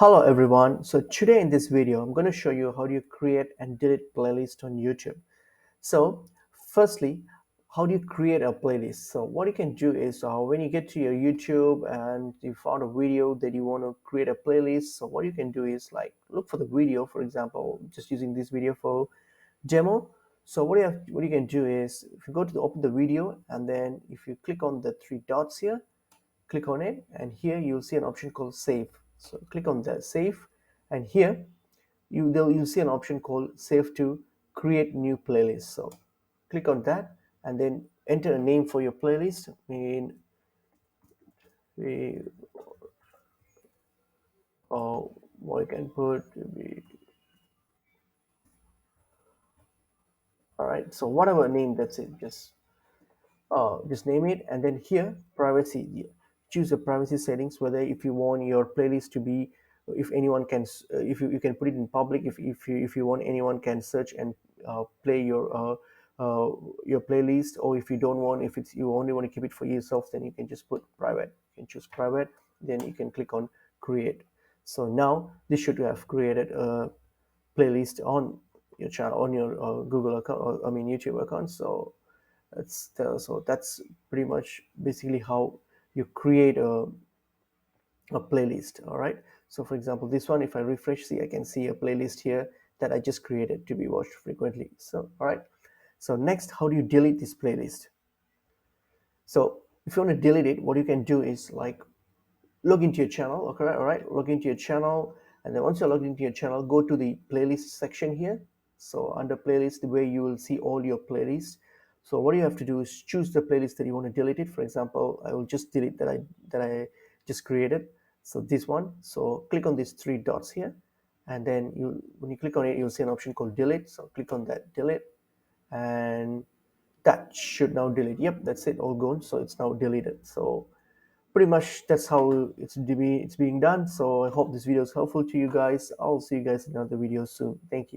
Hello everyone. So today in this video, I'm going to show you how do you create and delete playlist on YouTube. So firstly, how do you create a playlist? So what you can do is when you get to your YouTube and you found a video that you want to create a playlist. So what you can do is like look for the video, for example, just using this video for demo. So what you can do is if you go to open the video and then if you click on the three dots here, click on it, and here you'll see an option called save. So click on that save, and here you'll see an option called save to create new playlist. So click on that and then enter a name for your playlist. We or what you can put all right, so whatever name, that's it. Just name it, and then here privacy, choose the privacy settings, whether if you want your playlist to be, if anyone can if you can put it in public, if you want anyone can search and play your playlist, or if you don't want, if it's you only want to keep it for yourself, then you can just put private. You can choose private, then you can click on create. So now this should have created a playlist on your channel, on your Google account, or, I mean YouTube account. So that's pretty much basically how you create a playlist. All right, so for example this one, if I refresh, see, I can see a playlist here that I just created to be watched frequently. So all right, so next, how do you delete this playlist? So if you want to delete it, what you can do is like log into your channel. Okay, all right, log into your channel, and then once you're logged into your channel, go to the playlist section here. So under playlist, where you will see all your playlists. So what you have to do is choose the playlist that you want to delete it. For example, I will just delete that I just created, so this one. So click on these three dots here, and then when you click on it, you'll see an option called delete. So click on that delete, and that should now delete. Yep, that's it, all gone. So it's now deleted. So pretty much that's how it's being done. So I hope this video is helpful to you guys. I'll see you guys in another video soon. Thank you.